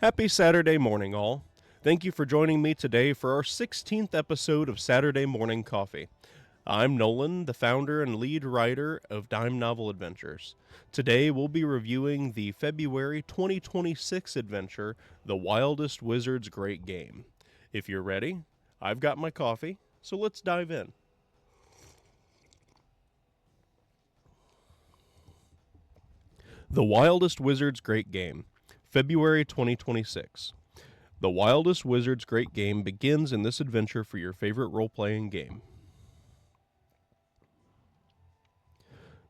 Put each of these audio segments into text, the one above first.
Happy Saturday morning, all. Thank you for joining me today for our 16th episode of Saturday Morning Coffee. I'm Nolan, the founder and lead writer of Dime Novel Adventures. Today we'll be reviewing the February 2026 adventure, The Wildest Wizard's Great Game. If you're ready, I've got my coffee, so let's dive in. The Wildest Wizard's Great Game, February 2026. The Wildest Wizard's Great Game begins in this adventure for your favorite role-playing game.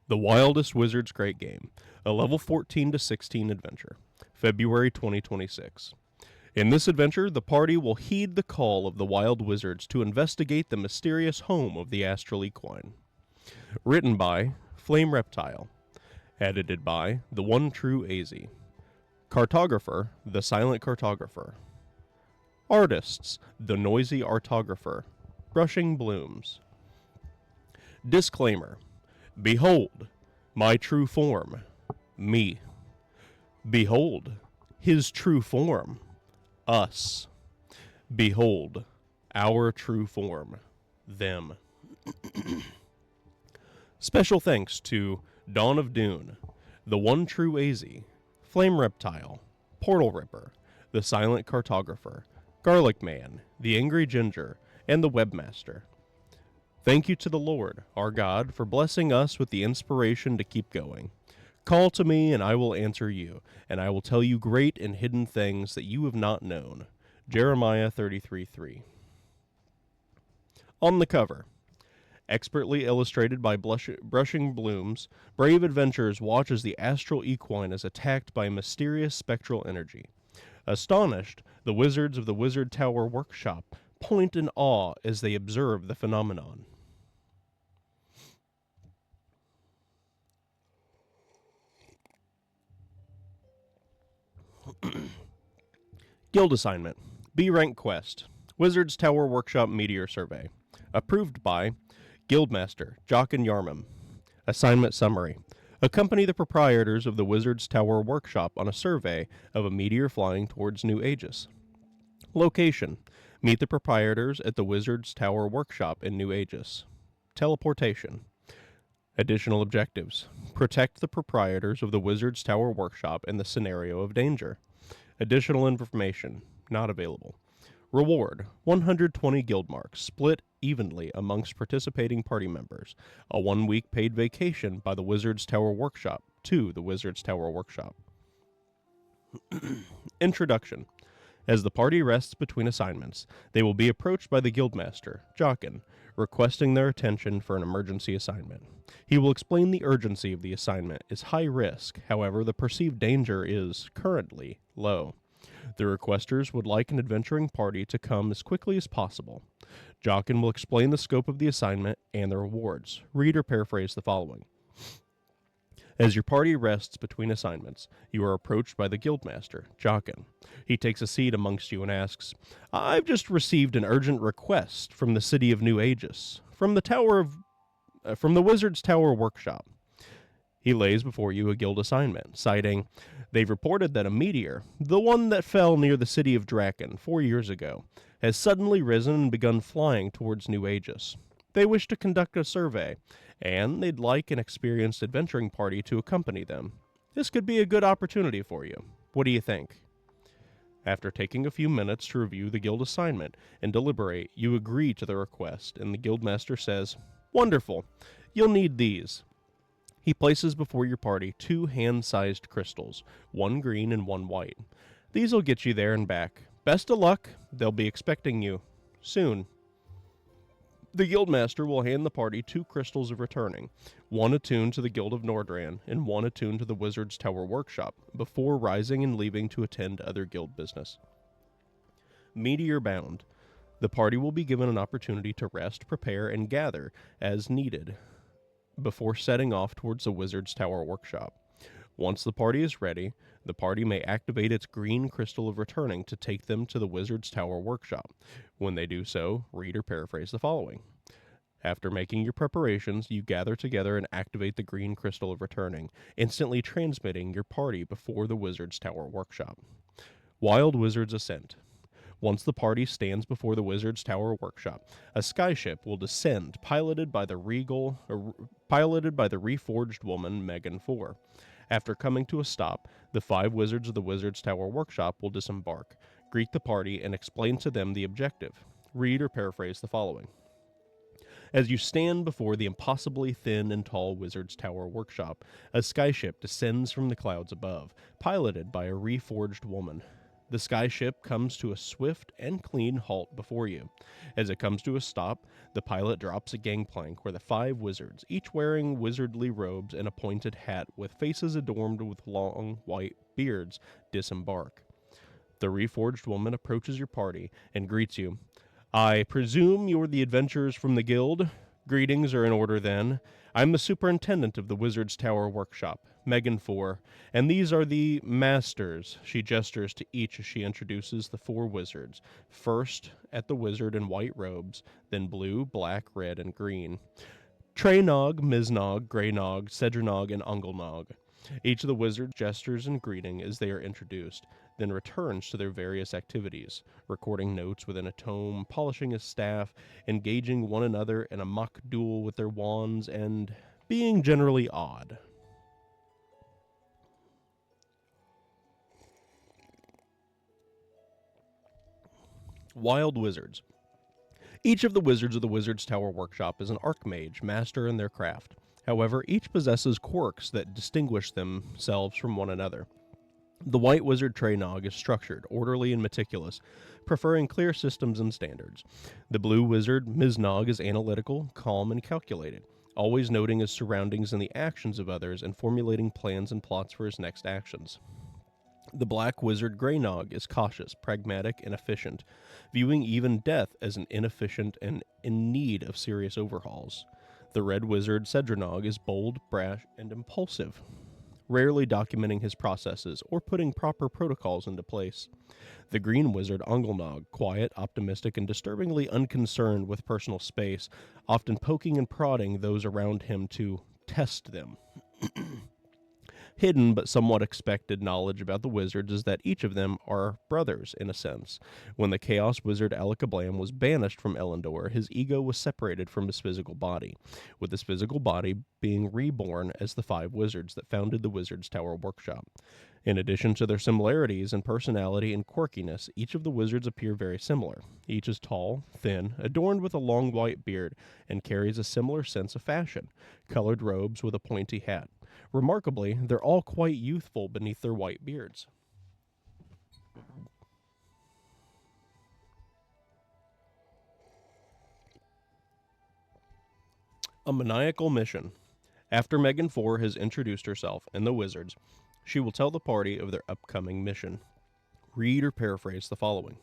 The Wildest Wizard's Great Game, a level 14 to 16 adventure, February 2026. In this adventure, the party will heed the call of the wild wizards to investigate the mysterious home of the astral equine. Written by Flame Reptile. Edited by The One True AZ. Cartographer, The Silent Cartographer. Artists, The Noisy Artographer. Brushing Blooms. Disclaimer. Behold, my true form, me. Behold, his true form, us. Behold, our true form, them. Special thanks to Dawn of Dune, The One True AZ, Flame Reptile, Portal Ripper, The Silent Cartographer, Garlic Man, The Angry Ginger, and The Webmaster. Thank you to the Lord, our God, for blessing us with the inspiration to keep going. Call to me, and I will answer you, and I will tell you great and hidden things that you have not known. Jeremiah 33:3. On the cover. Expertly illustrated by Brushing Blooms, brave adventurers watch as the astral equine is attacked by mysterious spectral energy. Astonished, the wizards of the Wizard Tower Workshop point in awe as they observe the phenomenon. Guild Assignment. B-Rank Quest. Wizards Tower Workshop Meteor Survey. Approved by Guildmaster Jochen Yarmam. Assignment Summary. Accompany the proprietors of the Wizards Tower Workshop on a survey of a meteor flying towards New Aegis. Location. Meet the proprietors at the Wizards Tower Workshop in New Aegis. Teleportation. Additional objectives. Protect the proprietors of the Wizards Tower Workshop in the scenario of danger. Additional information. Not available. Reward. 120 guild marks, split evenly amongst participating party members. A 1-week paid vacation by the Wizards Tower Workshop to the Wizards Tower Workshop. Introduction. As the party rests between assignments, they will be approached by the Guildmaster, Jochen, requesting their attention for an emergency assignment. He will explain the urgency of the assignment is high risk, however the perceived danger is, currently, low. The requesters would like an adventuring party to come as quickly as possible. Jochen will explain the scope of the assignment and the rewards. Read or paraphrase the following. As your party rests between assignments, you are approached by the Guildmaster, Jochen. He takes a seat amongst you and asks, I've just received an urgent request from the city of New Aegis, from the Wizard's Tower Workshop. He lays before you a guild assignment, citing, they've reported that a meteor, the one that fell near the city of Draken 4 years ago, has suddenly risen and begun flying towards New Aegis. They wish to conduct a survey, and they'd like an experienced adventuring party to accompany them. This could be a good opportunity for you. What do you think? After taking a few minutes to review the guild assignment and deliberate, you agree to the request, and the guildmaster says, Wonderful. You'll need these. He places before your party 2 hand-sized crystals, 1 green and 1 white. These will get you there and back. Best of luck. They'll be expecting you soon. The Guildmaster will hand the party 2 crystals of returning, 1 attuned to the Guild of Nordran and 1 attuned to the Wizard's Tower Workshop, before rising and leaving to attend other guild business. Meteor bound. The party will be given an opportunity to rest, prepare, and gather as needed before setting off towards the Wizard's Tower Workshop. Once the party is ready, the party may activate its green crystal of returning to take them to the Wizard's Tower Workshop. When they do so, read or paraphrase the following. After making your preparations, you gather together and activate the green crystal of returning, instantly transmitting your party before the Wizard's Tower Workshop. Wild Wizard's Ascent. Once the party stands before the Wizard's Tower workshop, a skyship will descend, piloted by the reforged woman Megan 4. After coming to a stop, the 5 wizards of the Wizard's Tower workshop will disembark, greet the party, and explain to them the objective. Read or paraphrase the following. As you stand before the impossibly thin and tall Wizard's Tower workshop, a skyship descends from the clouds above, piloted by a reforged woman. The skyship comes to a swift and clean halt before you. As it comes to a stop, the pilot drops a gangplank where the 5 wizards, each wearing wizardly robes and a pointed hat with faces adorned with long white beards, disembark. The reforged woman approaches your party and greets you. I presume you're the adventurers from the guild? Greetings are in order then. I'm the superintendent of the Wizard's Tower workshop, Megan 4, and these are the masters. She gestures to each as she introduces the 4 wizards. First, at the wizard in white robes, then blue, black, red, and green. Treynog, Miznog, Greynog, Cedrinog, and Ungelnog. Each of the wizards gestures in greeting as they are introduced, then returns to their various activities, recording notes within a tome, polishing his staff, engaging one another in a mock duel with their wands, and being generally odd. Wild Wizards. Each of the wizards of the Wizard's Tower workshop is an archmage, master in their craft. However, each possesses quirks that distinguish themselves from one another. The White Wizard Treynog is structured, orderly, and meticulous, preferring clear systems and standards. The Blue Wizard Miznog is analytical, calm, and calculated, always noting his surroundings and the actions of others and formulating plans and plots for his next actions. The Black Wizard Greynog is cautious, pragmatic, and efficient, viewing even death as an inefficient and in need of serious overhauls. The Red Wizard Cedrinog is bold, brash, and impulsive, rarely documenting his processes or putting proper protocols into place. The Green Wizard Ungelnog, quiet, optimistic, and disturbingly unconcerned with personal space, often poking and prodding those around him to test them. Hidden but somewhat expected knowledge about the wizards is that each of them are brothers, in a sense. When the Chaos Wizard Alakablam was banished from Elendor, his ego was separated from his physical body, with his physical body being reborn as the 5 wizards that founded the Wizard's Tower workshop. In addition to their similarities in personality and quirkiness, each of the wizards appear very similar. Each is tall, thin, adorned with a long white beard, and carries a similar sense of fashion, colored robes with a pointy hat. Remarkably, they're all quite youthful beneath their white beards. A maniacal mission. After Megan 4 has introduced herself and the wizards, she will tell the party of their upcoming mission. Read or paraphrase the following.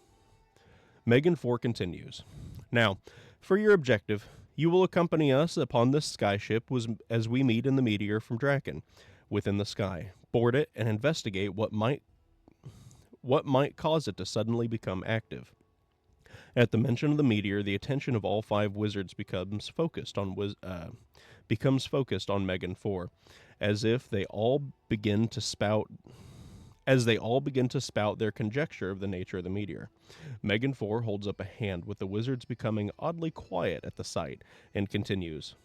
Megan 4 continues. Now, for your objective, you will accompany us upon this skyship as we meet in the meteor from Draken, within the sky, board it, and investigate what might cause it to suddenly become active. At the mention of the meteor, the attention of all 5 wizards becomes focused on Megan 4, as they all begin to spout their conjecture of the nature of the meteor. Megan 4 holds up a hand, with the wizards becoming oddly quiet at the sight, and continues.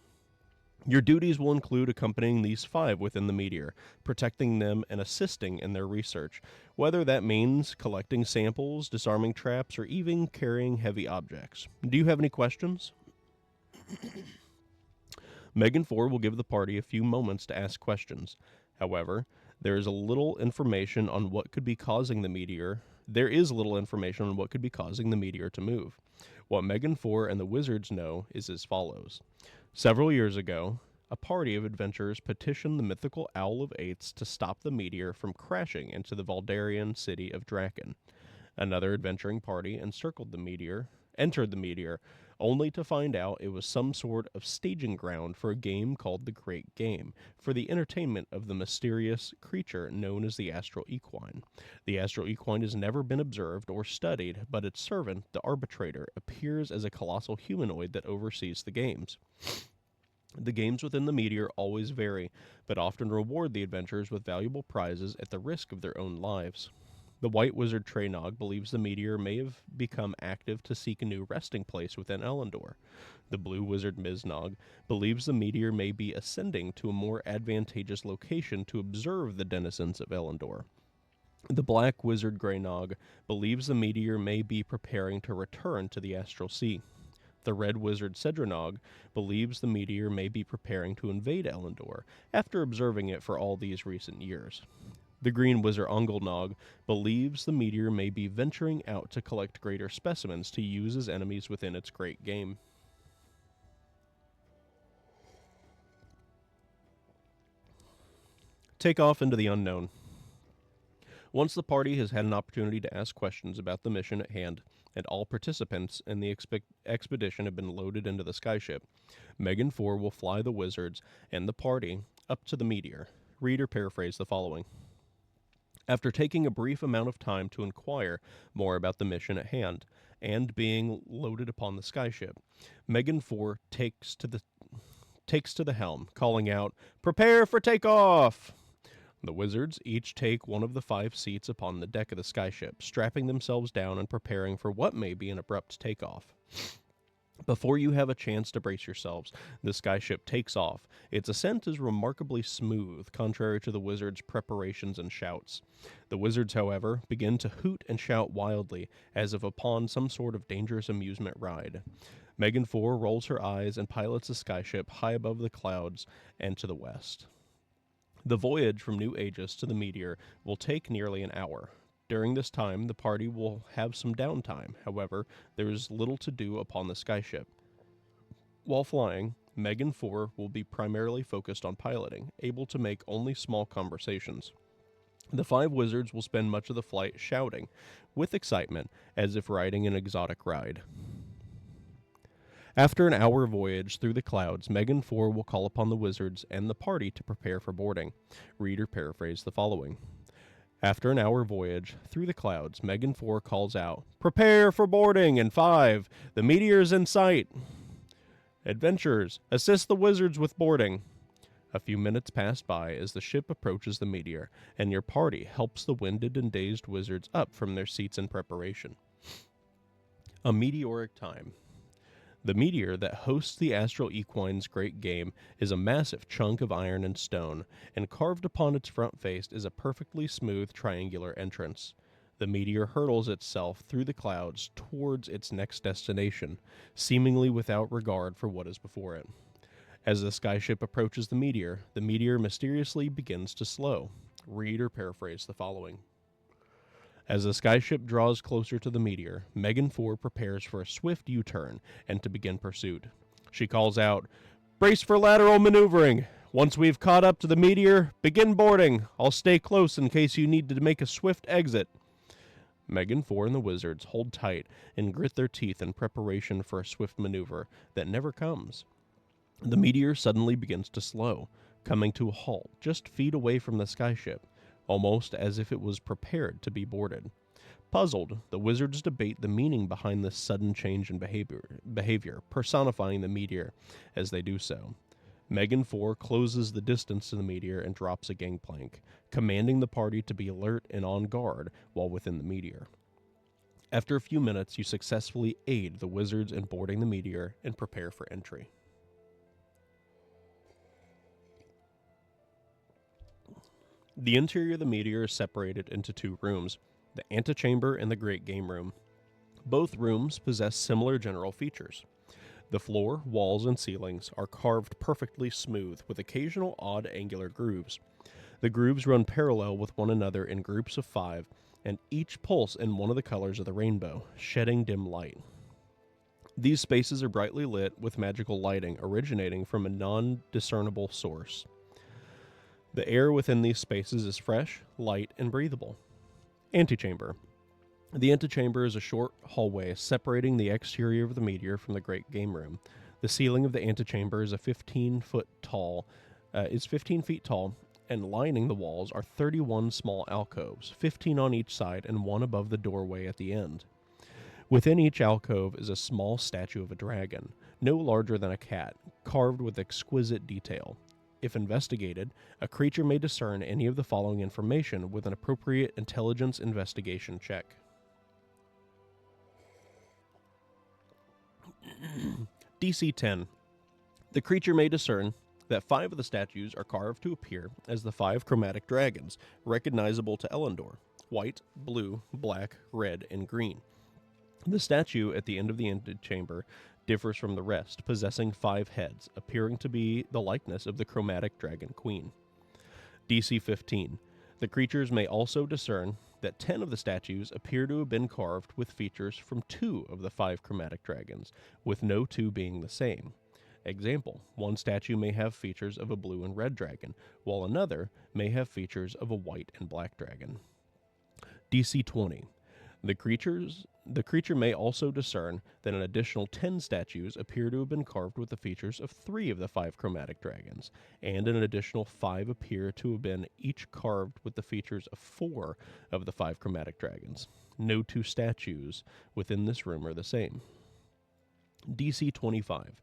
Your duties will include accompanying these 5 within the meteor, protecting them and assisting in their research, whether that means collecting samples, disarming traps, or even carrying heavy objects. Do you have any questions? Megan 4 will give the party a few moments to ask questions. However, there is little information on what could be causing the meteor. There is little information on what could be causing the meteor to move. What Megan 4 and the wizards know is as follows. Several years ago, a party of adventurers petitioned the mythical Owl of Eights to stop the meteor from crashing into the Valdarian city of Draken. Another adventuring party entered the meteor, only to find out it was some sort of staging ground for a game called the Great Game, for the entertainment of the mysterious creature known as the Astral Equine. The Astral Equine has never been observed or studied, but its servant, the Arbitrator, appears as a colossal humanoid that oversees the games. The games within the meteor always vary, but often reward the adventurers with valuable prizes at the risk of their own lives. The white wizard Treynog believes the meteor may have become active to seek a new resting place within Elendor. The blue wizard Miznog believes the meteor may be ascending to a more advantageous location to observe the denizens of Elendor. The black wizard Greynog believes the meteor may be preparing to return to the astral sea. The red wizard Cedronog believes the meteor may be preparing to invade Elendor after observing it for all these recent years. The green wizard Unglenog believes the meteor may be venturing out to collect greater specimens to use as enemies within its great game. Take off into the unknown. Once the party has had an opportunity to ask questions about the mission at hand, and all participants in the expedition have been loaded into the skyship, Megan 4 will fly the wizards and the party up to the meteor. Read or paraphrase the following. After taking a brief amount of time to inquire more about the mission at hand, and being loaded upon the skyship, Megan 4 takes to the helm, calling out, "Prepare for takeoff!" The wizards each take one of the 5 seats upon the deck of the skyship, strapping themselves down and preparing for what may be an abrupt takeoff. Before you have a chance to brace yourselves, the skyship takes off. Its ascent is remarkably smooth, contrary to the wizards' preparations and shouts. The wizards, however, begin to hoot and shout wildly, as if upon some sort of dangerous amusement ride. Megan 4 rolls her eyes and pilots the skyship high above the clouds and to the west. The voyage from New Aegis to the meteor will take nearly an hour. During this time, the party will have some downtime. However, there is little to do upon the skyship. While flying, Megan 4 will be primarily focused on piloting, able to make only small conversations. The 5 wizards will spend much of the flight shouting, with excitement, as if riding an exotic ride. After an hour voyage through the clouds, Megan 4 will call upon the wizards and the party to prepare for boarding. Read or paraphrase the following. After an hour voyage through the clouds, Megan 4 calls out, "Prepare for boarding in 5! The meteor is in sight! Adventurers, assist the wizards with boarding!" A few minutes pass by as the ship approaches the meteor, and your party helps the winded and dazed wizards up from their seats in preparation. A meteoric time. The meteor that hosts the Astral Equine's great game is a massive chunk of iron and stone, and carved upon its front face is a perfectly smooth triangular entrance. The meteor hurtles itself through the clouds towards its next destination, seemingly without regard for what is before it. As the skyship approaches the meteor mysteriously begins to slow. Read or paraphrase the following. As the skyship draws closer to the meteor, Megan 4 prepares for a swift U-turn and to begin pursuit. She calls out, "Brace for lateral maneuvering! Once we've caught up to the meteor, begin boarding! I'll stay close in case you need to make a swift exit." Megan 4 and the wizards hold tight and grit their teeth in preparation for a swift maneuver that never comes. The meteor suddenly begins to slow, coming to a halt just feet away from the skyship, almost as if it was prepared to be boarded. Puzzled, the wizards debate the meaning behind this sudden change in behavior, personifying the meteor as they do so. Megan 4 closes the distance to the meteor and drops a gangplank, commanding the party to be alert and on guard while within the meteor. After a few minutes, you successfully aid the wizards in boarding the meteor and prepare for entry. The interior of the meteor is separated into 2 rooms, the antechamber and the great game room. Both rooms possess similar general features. The floor, walls, and ceilings are carved perfectly smooth with occasional odd angular grooves. The grooves run parallel with one another in groups of 5, and each pulse in one of the colors of the rainbow, shedding dim light. These spaces are brightly lit with magical lighting originating from a non-discernible source. The air within these spaces is fresh, light, and breathable. Antechamber. The antechamber is a short hallway separating the exterior of the meteor from the great game room. The ceiling of the antechamber is 15 feet tall, and lining the walls are 31 small alcoves, 15 on each side and one above the doorway at the end. Within each alcove is a small statue of a dragon, no larger than a cat, carved with exquisite detail. If investigated, a creature may discern any of the following information with an appropriate intelligence investigation check. DC 10. The creature may discern that 5 of the statues are carved to appear as the 5 chromatic dragons, recognizable to Elendor: white, blue, black, red, and green. The statue at the end of the antechamber differs from the rest, possessing 5 heads, appearing to be the likeness of the chromatic dragon queen. DC 15. The creatures may also discern that 10 of the statues appear to have been carved with features from 2 of the 5 chromatic dragons, with no 2 being the same. Example, one statue may have features of a blue and red dragon, while another may have features of a white and black dragon. DC 20. The creature may also discern that an additional 10 statues appear to have been carved with the features of 3 of the 5 chromatic dragons, and an additional 5 appear to have been each carved with the features of 4 of the 5 chromatic dragons. No 2 statues within this room are the same. DC 25.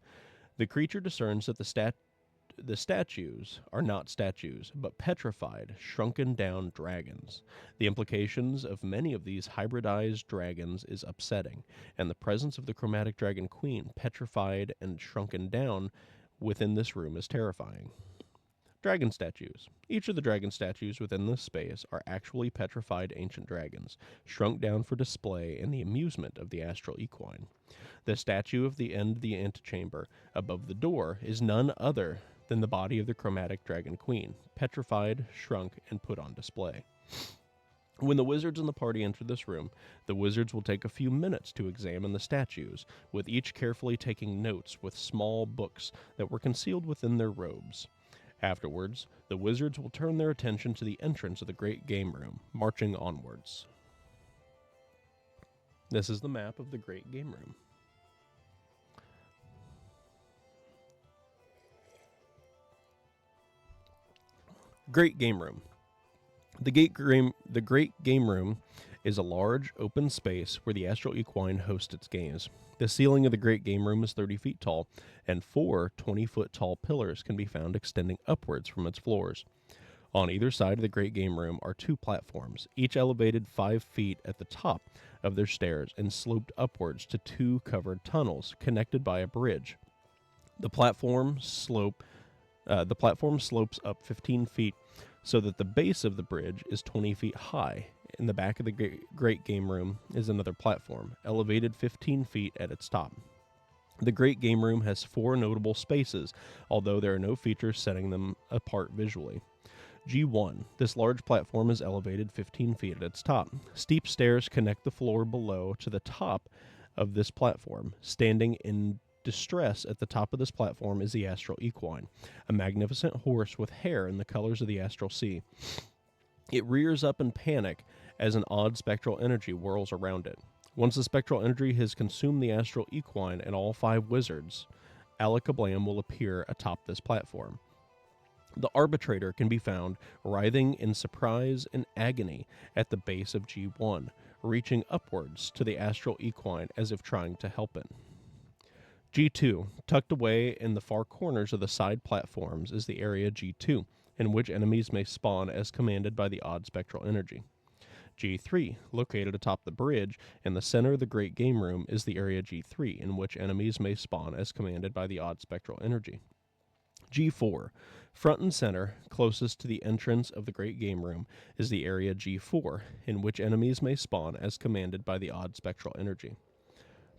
The creature discerns that the statues are not statues, but petrified, shrunken down dragons. The implications of many of these hybridized dragons is upsetting, and the presence of the chromatic dragon queen, petrified and shrunken down, within this room is terrifying. Dragon statues. Each of the dragon statues within this space are actually petrified ancient dragons, shrunk down for display and the amusement of the astral equine. The statue of the end of the antechamber, above the door, is none other than the body of the chromatic dragon queen, petrified, shrunk, and put on display. When the wizards in the party enter this room, the wizards will take a few minutes to examine the statues, with each carefully taking notes with small books that were concealed within their robes. Afterwards, the wizards will turn their attention to the entrance of the great game room, marching onwards. This is the map of the great game room. Great Game Room. The Great Game Room is a large, open space where the astral equine hosts its games. The ceiling of the Great Game Room is 30 feet tall, and 4 20-foot tall pillars can be found extending upwards from its floors. On either side of the Great Game Room are 2 platforms, each elevated 5 feet at the top of their stairs and sloped upwards to 2 covered tunnels connected by a bridge. The platform slopes up 15 feet so that the base of the bridge is 20 feet high. In the back of the Great Game Room is another platform, elevated 15 feet at its top. The Great Game Room has 4 notable spaces, although there are no features setting them apart visually. G1. This large platform is elevated 15 feet at its top. Steep stairs connect the floor below to the top of this platform. Standing in distress at the top of this platform is the astral equine, a magnificent horse with hair in the colors of the astral sea. It rears up in panic as an odd spectral energy whirls around it. Once the spectral energy has consumed the astral equine and all 5 wizards, Alakablam will appear atop this platform. The arbitrator can be found writhing in surprise and agony at the base of G1, reaching upwards to the astral equine as if trying to help it. G2, tucked away in the far corners of the side platforms, is the area G2, in which enemies may spawn as commanded by the odd spectral energy. G3, located atop the bridge in the center of the Great Game Room, is the area G3, in which enemies may spawn as commanded by the odd spectral energy. G4, front and center, closest to the entrance of the Great Game Room, is the area G4, in which enemies may spawn as commanded by the odd spectral energy.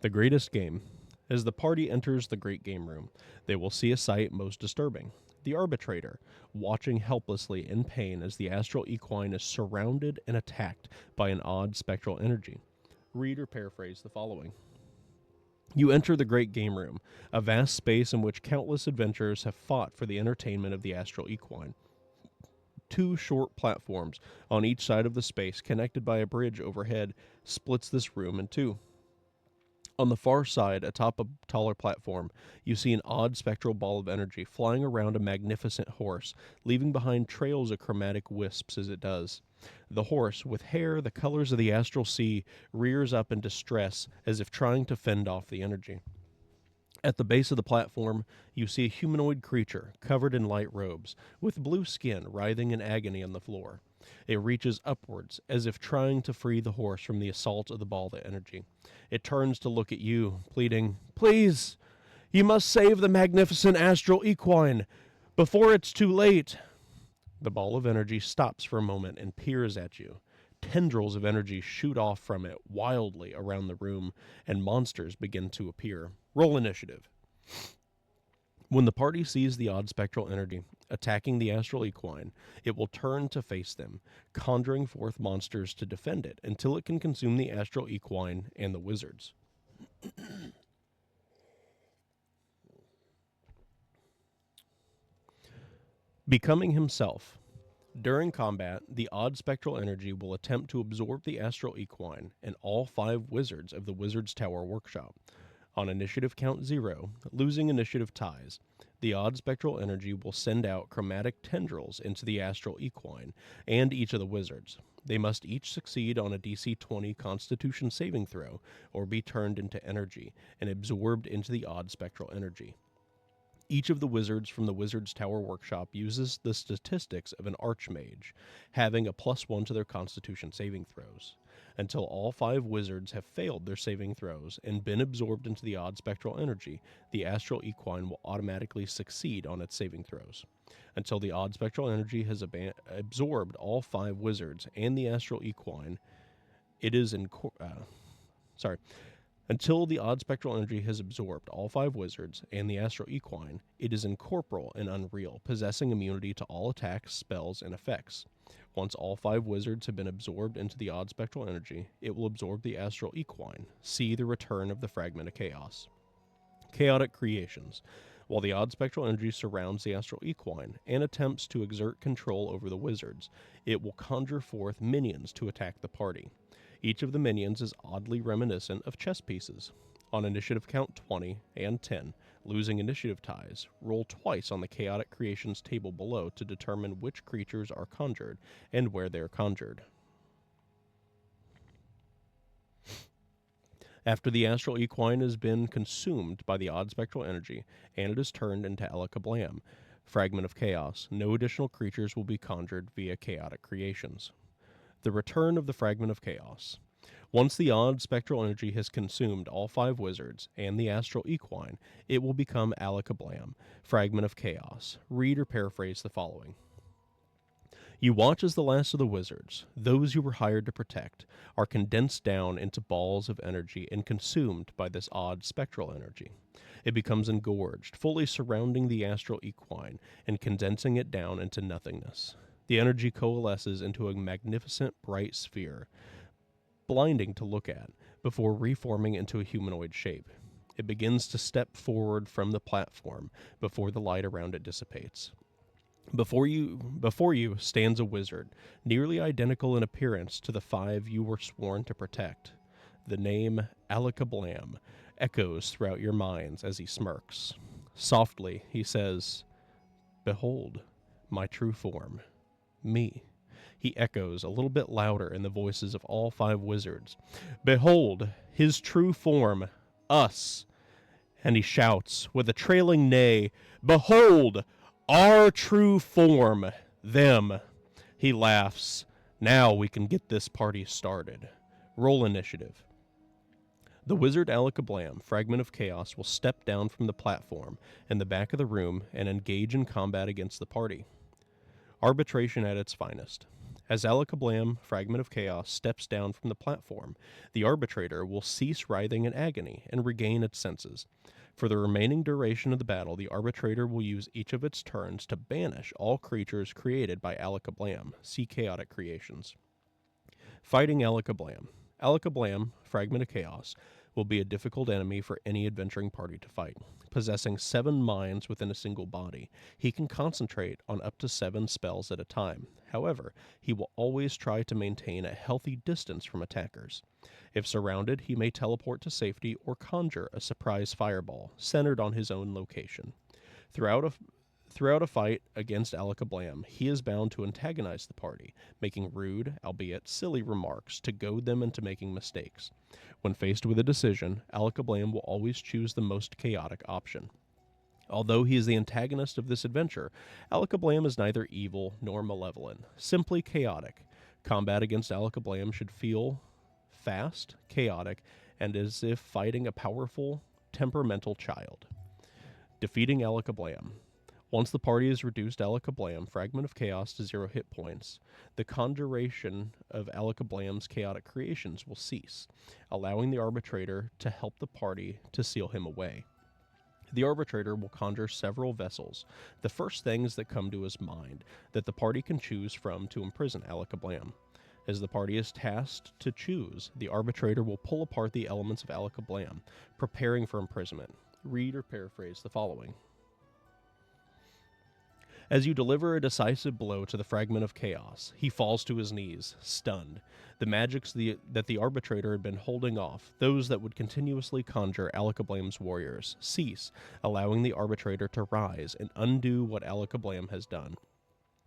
The Greatest Game. As the party enters the Great Game Room, they will see a sight most disturbing. The arbitrator, watching helplessly in pain as the astral equine is surrounded and attacked by an odd spectral energy. Read or paraphrase the following. You enter the Great Game Room, a vast space in which countless adventurers have fought for the entertainment of the astral equine. 2 short platforms on each side of the space, connected by a bridge overhead, splits this room in 2. On the far side, atop a taller platform, you see an odd spectral ball of energy flying around a magnificent horse, leaving behind trails of chromatic wisps as it does. The horse, with hair the colors of the astral sea, rears up in distress as if trying to fend off the energy. At the base of the platform, you see a humanoid creature covered in light robes, with blue skin writhing in agony on the floor. It reaches upwards, as if trying to free the horse from the assault of the ball of energy. It turns to look at you, pleading, "Please! You must save the magnificent astral equine before it's too late." The ball of energy stops for a moment and peers at you. Tendrils of energy shoot off from it wildly around the room, and monsters begin to appear. Roll initiative. When the party sees the odd spectral energy attacking the astral equine, it will turn to face them, conjuring forth monsters to defend it until it can consume the astral equine and the wizards. Becoming himself. During combat, the odd spectral energy will attempt to absorb the astral equine and all 5 wizards of the Wizard's Tower Workshop. On initiative count 0, losing initiative ties, the odd spectral energy will send out chromatic tendrils into the astral equine and each of the wizards. They must each succeed on a DC 20 Constitution saving throw or be turned into energy and absorbed into the odd spectral energy. Each of the wizards from the Wizard's Tower Workshop uses the statistics of an archmage, having a +1 to their Constitution saving throws. Until all 5 wizards have failed their saving throws and been absorbed into the odd spectral energy, the astral equine will automatically succeed on its saving throws. Until the odd spectral energy has absorbed all 5 wizards and the astral equine, it is Until the odd spectral energy has absorbed all 5 wizards and the astral equine, it is incorporeal and unreal, possessing immunity to all attacks, spells, and effects. Once all 5 wizards have been absorbed into the odd spectral energy, it will absorb the astral equine. See the return of the fragment of chaos. Chaotic creations. While the odd spectral energy surrounds the astral equine and attempts to exert control over the wizards, it will conjure forth minions to attack the party. Each of the minions is oddly reminiscent of chess pieces. On initiative count 20 and 10, losing initiative ties, roll twice on the chaotic creations table below to determine which creatures are conjured and where they are conjured. After the astral equine has been consumed by the odd spectral energy and it is turned into Alakablam, fragment of chaos, no additional creatures will be conjured via chaotic creations. The return of the fragment of chaos. Once the odd spectral energy has consumed all 5 wizards and the astral equine, it will become Alakablam, fragment of chaos. Read or paraphrase the following. You watch as the last of the wizards, those you were hired to protect, are condensed down into balls of energy and consumed by this odd spectral energy. It becomes engorged, fully surrounding the astral equine and condensing it down into nothingness. The energy coalesces into a magnificent bright sphere, blinding to look at, before reforming into a humanoid shape. It begins to step forward from the platform before the light around it dissipates. Before you stands a wizard, nearly identical in appearance to the 5 you were sworn to protect. The name Alakablam echoes throughout your minds as he smirks. Softly, he says, "Behold, my true form. Me." He echoes a little bit louder in the voices of all 5 wizards. "Behold, his true form, us." And he shouts with a trailing neigh, "Behold, our true form, them." He laughs. Now we can get this party started. Roll initiative. The wizard Alakablam, fragment of chaos, will step down from the platform in the back of the room and engage in combat against the party. Arbitration at its finest. As Alakablam, fragment of chaos, steps down from the platform, the arbitrator will cease writhing in agony and regain its senses. For the remaining duration of the battle, the arbitrator will use each of its turns to banish all creatures created by Alakablam. See chaotic creations. Fighting Alakablam. Alakablam, fragment of chaos, will be a difficult enemy for any adventuring party to fight. Possessing 7 minds within a single body, he can concentrate on up to 7 spells at a time. However, he will always try to maintain a healthy distance from attackers. If surrounded, he may teleport to safety or conjure a surprise fireball centered on his own location. Throughout Throughout a fight against Alakablam, he is bound to antagonize the party, making rude, albeit silly remarks to goad them into making mistakes. When faced with a decision, Alakablam will always choose the most chaotic option. Although he is the antagonist of this adventure, Alakablam is neither evil nor malevolent, simply chaotic. Combat against Alakablam should feel fast, chaotic, and as if fighting a powerful, temperamental child. Defeating Alakablam. Once the party has reduced Alakablam, Fragment of Chaos, to 0 hit points, the conjuration of Alakablam's chaotic creations will cease, allowing the arbitrator to help the party to seal him away. The arbitrator will conjure several vessels, the first things that come to his mind, that the party can choose from to imprison Alakablam. As the party is tasked to choose, the arbitrator will pull apart the elements of Alakablam, preparing for imprisonment. Read or paraphrase the following. As you deliver a decisive blow to the Fragment of Chaos, he falls to his knees, stunned. The magics that the arbitrator had been holding off, those that would continuously conjure Alakablam's warriors, cease, allowing the arbitrator to rise and undo what Alakablam has done.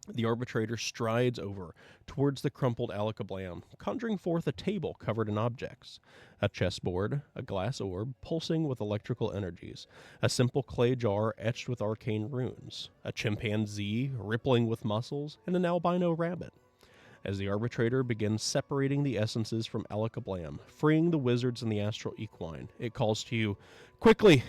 The arbitrator strides over towards the crumpled Alakablam, conjuring forth a table covered in objects. A chessboard, a glass orb pulsing with electrical energies, a simple clay jar etched with arcane runes, a chimpanzee rippling with muscles, and an albino rabbit. As the arbitrator begins separating the essences from Alakablam, freeing the wizards and the astral equine, it calls to you, "Quickly!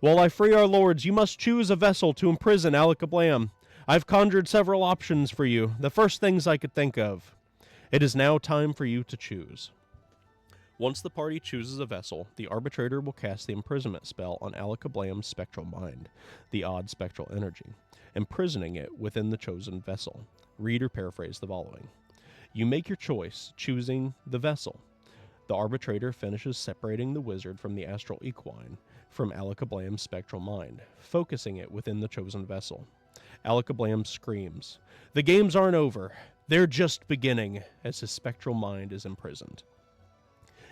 While I free our lords, you must choose a vessel to imprison Alakablam. I've conjured several options for you, the first things I could think of. It is now time for you to choose." Once the party chooses a vessel, the arbitrator will cast the imprisonment spell on Alakablam's spectral mind, the odd spectral energy, imprisoning it within the chosen vessel. Read or paraphrase the following. You make your choice, choosing the vessel. The arbitrator finishes separating the wizard from the astral equine from Alakablam's spectral mind, focusing it within the chosen vessel. Alakablam screams, "The games aren't over. They're just beginning," as his spectral mind is imprisoned.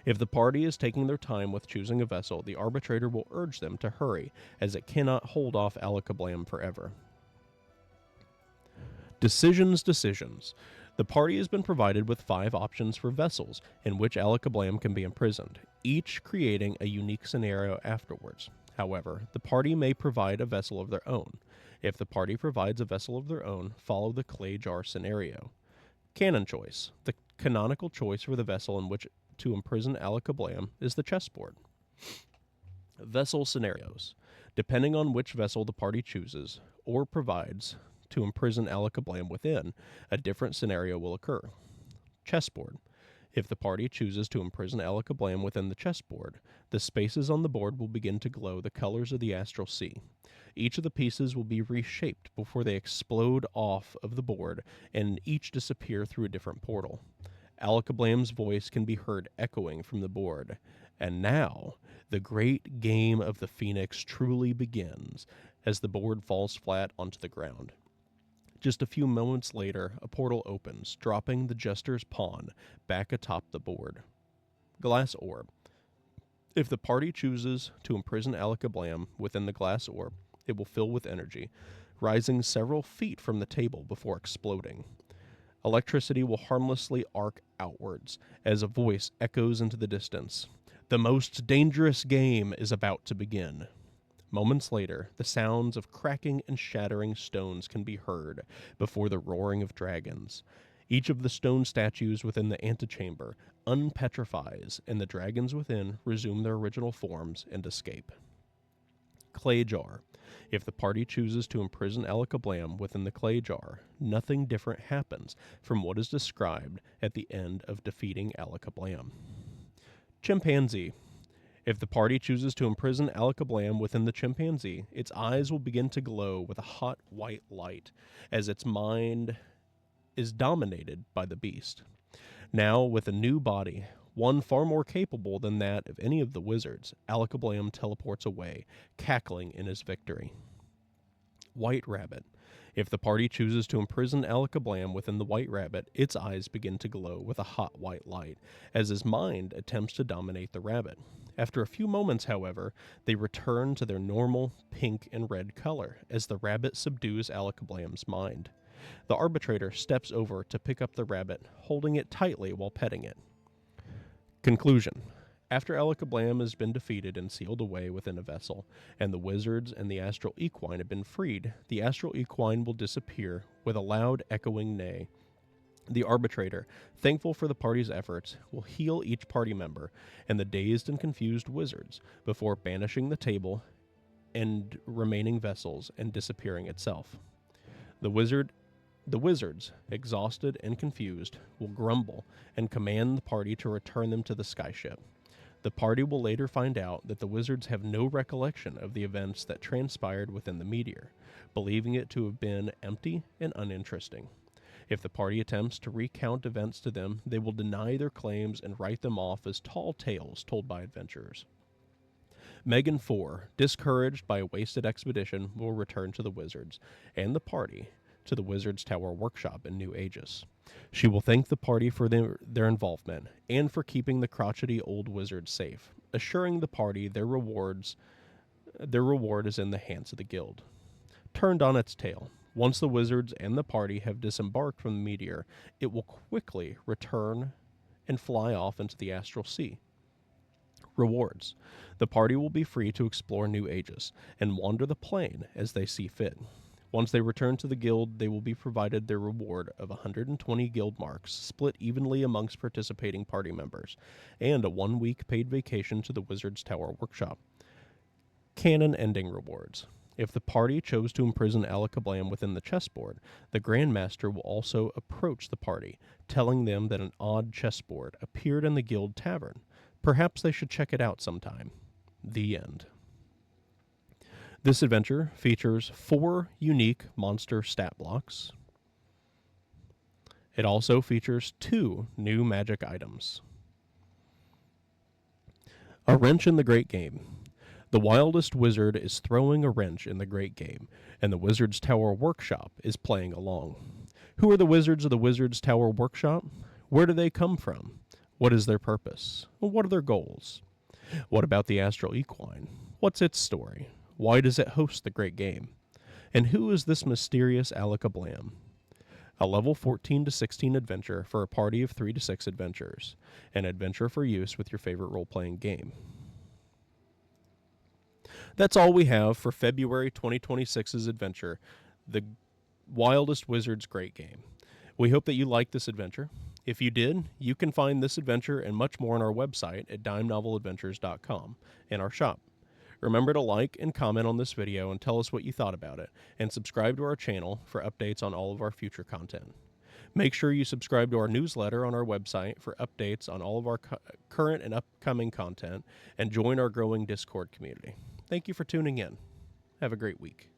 If the party is taking their time with choosing a vessel, the arbitrator will urge them to hurry, as it cannot hold off Alakablam forever. Decisions. The party has been provided with 5 options for vessels in which Alakablam can be imprisoned, each creating a unique scenario afterwards. However, the party may provide a vessel of their own. If the party provides a vessel of their own, follow the clay jar scenario. Canon choice. The canonical choice for the vessel in which to imprison Alakablam is the chessboard. Vessel scenarios. Depending on which vessel the party chooses or provides to imprison Alakablam within, a different scenario will occur. Chessboard. If the party chooses to imprison Alakablam within the chessboard, the spaces on the board will begin to glow the colors of the astral sea. Each of the pieces will be reshaped before they explode off of the board and each disappear through a different portal. Alakablam's voice can be heard echoing from the board. And now, the great game of the Phoenix truly begins as the board falls flat onto the ground. Just a few moments later, a portal opens, dropping the jester's pawn back atop the board. Glass orb. If the party chooses to imprison Alakablam within the glass orb, it will fill with energy, rising several feet from the table before exploding. Electricity will harmlessly arc outwards as a voice echoes into the distance. The most dangerous game is about to begin. Moments later, the sounds of cracking and shattering stones can be heard before the roaring of dragons. Each of the stone statues within the antechamber unpetrifies, and the dragons within resume their original forms and escape. Clay jar. If the party chooses to imprison Alakablam within the clay jar, nothing different happens from what is described at the end of defeating Alakablam. Chimpanzee. If the party chooses to imprison Alakablam within the chimpanzee, its eyes will begin to glow with a hot white light as its mind is dominated by the beast. Now, with a new body, one far more capable than that of any of the wizards, Alakablam teleports away, cackling in his victory. White rabbit. If the party chooses to imprison Alakablam within the white rabbit, its eyes begin to glow with a hot white light as his mind attempts to dominate the rabbit. After a few moments, however, they return to their normal pink and red color as the rabbit subdues Alakablam's mind. The arbitrator steps over to pick up the rabbit, holding it tightly while petting it. Conclusion. After Alakablam has been defeated and sealed away within a vessel, and the wizards and the astral equine have been freed, the astral equine will disappear with a loud echoing neigh. The arbitrator, thankful for the party's efforts, will heal each party member and the dazed and confused wizards before banishing the table and remaining vessels and disappearing itself. The wizards, exhausted and confused, will grumble and command the party to return them to the skyship. The party will later find out that the wizards have no recollection of the events that transpired within the meteor, believing it to have been empty and uninteresting. If the party attempts to recount events to them, they will deny their claims and write them off as tall tales told by adventurers. Megan 4, discouraged by a wasted expedition, will return to the wizards and the party to the Wizard's Tower Workshop in New Aegis. She will thank the party for their involvement and for keeping the crotchety old wizard safe, assuring the party their reward is in the hands of the guild. Turned on its tail, once the wizards and the party have disembarked from the meteor, it will quickly return and fly off into the astral sea. Rewards. The party will be free to explore New Aegis and wander the plane as they see fit. Once they return to the guild, they will be provided their reward of 120 guild marks, split evenly amongst participating party members, and a 1-week paid vacation to the Wizard's Tower Workshop. Canon ending rewards. If the party chose to imprison Alakablam within the chessboard, the Grand Master will also approach the party, telling them that an odd chessboard appeared in the guild tavern. Perhaps they should check it out sometime. The end. This adventure features 4 unique monster stat blocks. It also features 2 new magic items. A wrench in the Great Game. The Wildest wizard is throwing a wrench in the Great Game, and the Wizard's Tower Workshop is playing along. Who are the wizards of the Wizard's Tower Workshop? Where do they come from? What is their purpose? What are their goals? What about the Astral Equine? What's its story? Why does it host the Great Game? And who is this mysterious Alakablam? A level 14 to 16 adventure for a party of 3 to 6 adventurers. An adventure for use with your favorite role-playing game. That's all we have for February 2026's adventure, The Wildest Wizard's Great Game. We hope that you liked this adventure. If you did, you can find this adventure and much more on our website at dimenoveladventures.com in our shop. Remember to like and comment on this video and tell us what you thought about it, and subscribe to our channel for updates on all of our future content. Make sure you subscribe to our newsletter on our website for updates on all of our current and upcoming content, and join our growing Discord community. Thank you for tuning in. Have a great week.